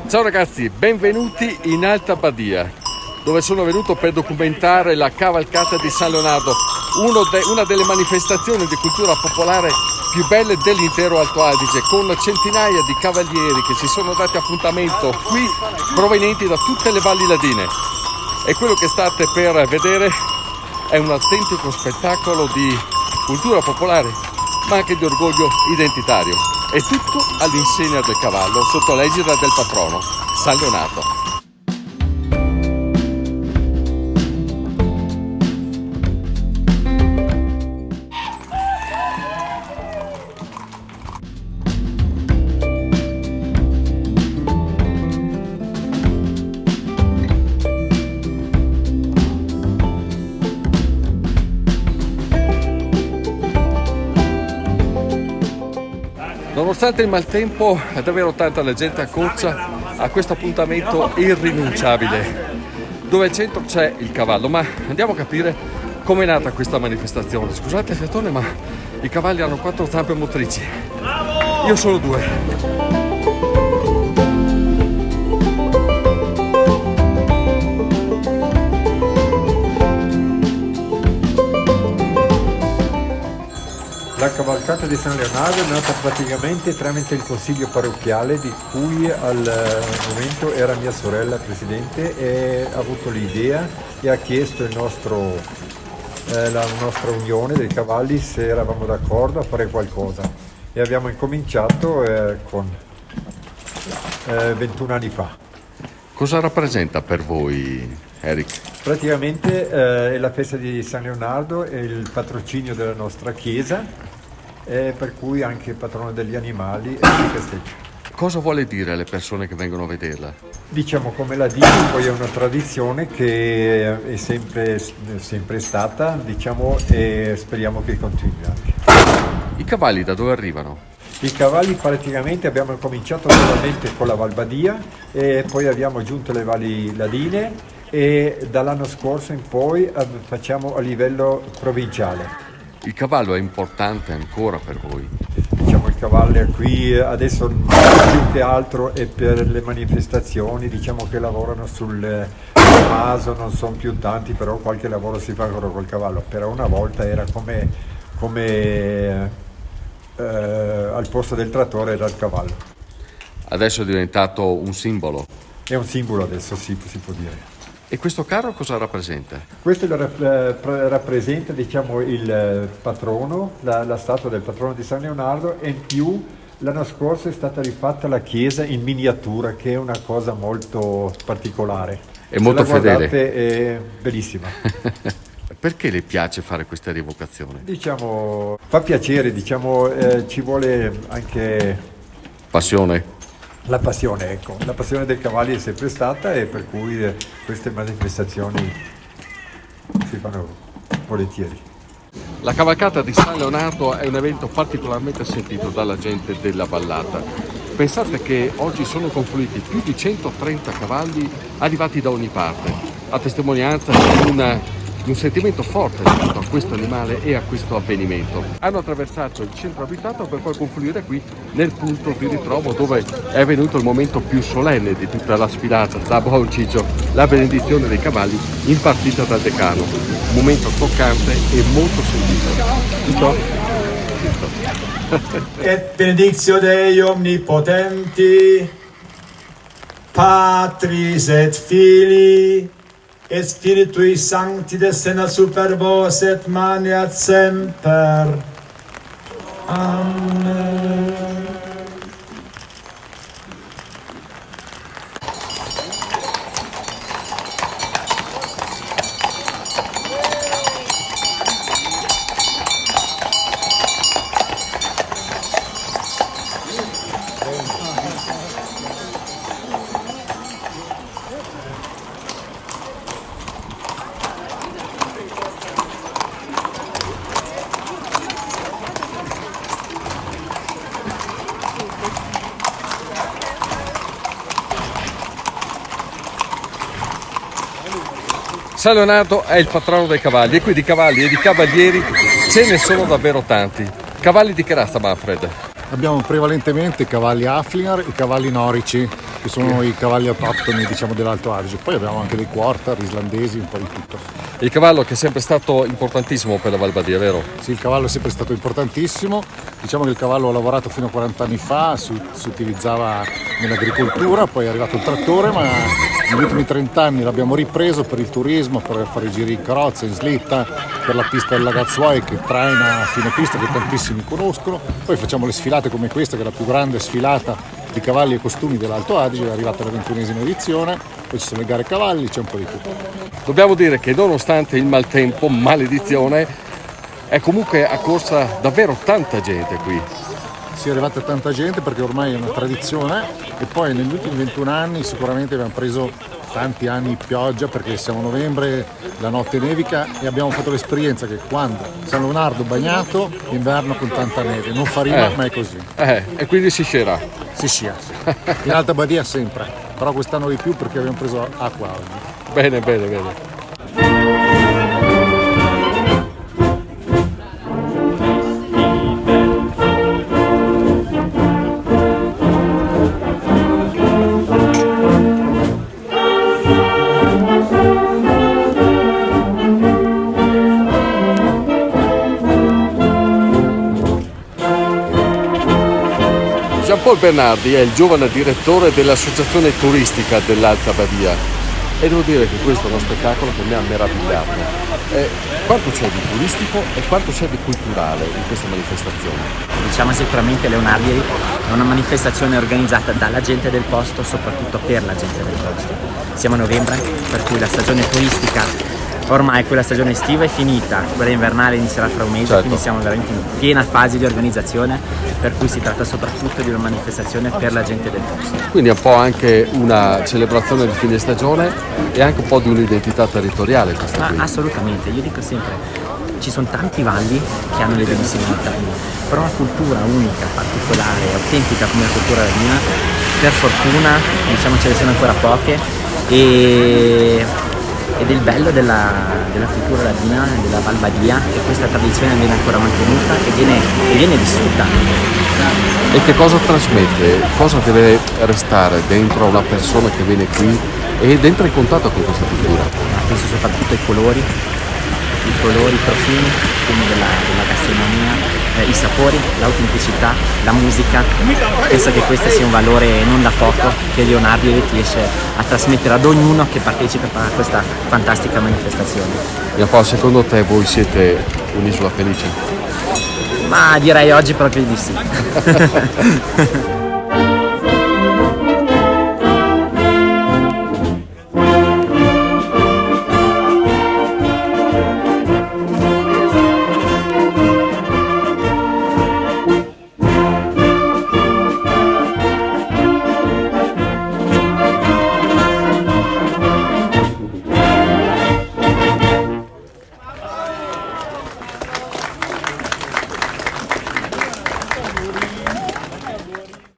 Ciao ragazzi, benvenuti in Alta Badia, dove sono venuto per documentare la cavalcata di San Leonardo, una delle manifestazioni di cultura popolare più belle dell'intero Alto Adige, con centinaia di cavalieri che si sono dati appuntamento qui, provenienti da tutte le valli ladine. E quello che state per vedere è un autentico spettacolo di cultura popolare, ma anche di orgoglio identitario. È tutto all'insegna del cavallo, sotto l'egida del patrono, San Leonardo. Nonostante il maltempo e davvero tanta la gente accorsa a questo appuntamento irrinunciabile, dove al centro c'è il cavallo. Ma andiamo a capire come è nata questa manifestazione. Scusate il fiatone, ma i cavalli hanno 4 zampe motrici. Io solo 2. La cavalcata di San Leonardo è nata praticamente tramite il consiglio parrocchiale, di cui al momento era mia sorella presidente, e ha avuto l'idea e ha chiesto la nostra unione dei cavalli se eravamo d'accordo a fare qualcosa, e abbiamo incominciato con 21 anni fa. Cosa rappresenta per voi, Eric? Praticamente è la festa di San Leonardo, è il patrocinio della nostra chiesa, per cui anche il patrono degli animali e si festeggia. Cosa vuole dire alle persone che vengono a vederla? Diciamo, come la dico, poi è una tradizione che è sempre stata, diciamo, e speriamo che continui anche. I cavalli da dove arrivano? I cavalli praticamente abbiamo cominciato solamente con la Val Badia e poi abbiamo aggiunto le valli ladine, e dall'anno scorso in poi facciamo a livello provinciale. Il cavallo è importante ancora per voi? Diciamo, il cavallo è qui adesso più che altro è per le manifestazioni, diciamo che lavorano sul maso, non sono più tanti, però qualche lavoro si fa ancora col cavallo. Però una volta era come al posto del trattore era il cavallo. Adesso è diventato un simbolo. È un simbolo adesso, sì, si può dire. E questo carro cosa rappresenta? Questo rappresenta, diciamo, il patrono, la statua del patrono di San Leonardo, e in più l'anno scorso è stata rifatta la chiesa in miniatura, che è una cosa molto particolare. È molto fedele. È bellissima. Perché le piace fare questa rievocazione? Diciamo, fa piacere, diciamo, ci vuole anche Passione? la passione, ecco. La passione dei cavalli è sempre stata, e per cui queste manifestazioni si fanno volentieri. La cavalcata di San Leonardo è un evento particolarmente sentito dalla gente della vallata. Pensate che oggi sono confluiti più di 130 cavalli arrivati da ogni parte, a testimonianza di un sentimento forte legato a questo animale e a questo avvenimento. Hanno attraversato il centro abitato per poi confluire qui nel punto di ritrovo, dove è avvenuto il momento più solenne di tutta la sfilata, da Buon Ciccio, la benedizione dei cavalli impartita dal decano. Un momento toccante e molto sentito. Giusto? Et benedictio Dei omnipotenti, Patris et Filii, et Spiritui Sancti descenda super vos et maneat semper. Amen. San Leonardo è il patrono dei cavalli e qui di cavalli e di cavalieri ce ne sono davvero tanti. Cavalli di che razza, Manfred? Abbiamo prevalentemente i cavalli Haflinger e i cavalli norici, che sono i cavalli autoctoni, diciamo, dell'Alto Adige. Poi abbiamo anche dei quarter, islandesi, un po' di tutto. Il cavallo che è sempre stato importantissimo per la Val Badia, vero? Sì, il cavallo è sempre stato importantissimo. Diciamo che il cavallo ha lavorato fino a 40 anni fa, si utilizzava nell'agricoltura, poi è arrivato il trattore, ma negli ultimi 30 anni l'abbiamo ripreso per il turismo, per fare i giri in carrozza, in slitta, per la pista del Lagazzuai che traina a fine pista, che tantissimi conoscono. Poi facciamo le sfilate come questa, che è la più grande sfilata di cavalli e costumi dell'Alto Adige, è arrivata la 21esima edizione, poi ci sono le gare cavalli, c'è un po' di tutto. Dobbiamo dire che nonostante il maltempo, maledizione, è comunque accorsa davvero tanta gente qui. Sì, è arrivata tanta gente perché ormai è una tradizione e poi negli ultimi 21 anni sicuramente abbiamo preso tanti anni di pioggia perché siamo a novembre, la notte nevica e abbiamo fatto l'esperienza che quando San Leonardo bagnato, inverno con tanta neve, non fa rima ma è così. E quindi si scerà. Si scia, in Alta Badia sempre, però quest'anno di più perché abbiamo preso acqua oggi. Bene, bene, bene. Jean-Paul Bernardi è il giovane direttore dell'associazione turistica dell'Alta Badia e devo dire che questo è uno spettacolo che mi ha meravigliato. Quanto c'è di turistico e quanto c'è di culturale in questa manifestazione? Diciamo sicuramente Leonardi è una manifestazione organizzata dalla gente del posto, soprattutto per la gente del posto. Siamo a novembre, per cui la stagione turistica ormai quella stagione estiva è finita, quella invernale inizierà fra un mese, certo. Quindi siamo veramente in piena fase di organizzazione, per cui si tratta soprattutto di una manifestazione per la gente del posto. Quindi è un po' anche una celebrazione di fine stagione e anche un po' di un'identità territoriale questa qui. Assolutamente, io dico sempre, ci sono tanti valli che hanno le bellissime montagne, però una cultura unica, particolare, autentica come la cultura ladina, per fortuna diciamo ce ne sono ancora poche ed è il bello della cultura ladina, della Val Badia, che questa tradizione viene ancora mantenuta e viene vissuta. E che cosa trasmette? Cosa deve restare dentro una persona che viene qui ed entra in contatto con questa cultura? Penso soprattutto ai colori, i profumi della gastronomia, i sapori, l'autenticità, la musica. Penso che questo sia un valore non da poco che Leonardi riesce a trasmettere ad ognuno che partecipa a questa fantastica manifestazione. Giampaolo, secondo te voi siete un'isola felice? Ma direi oggi proprio di sì.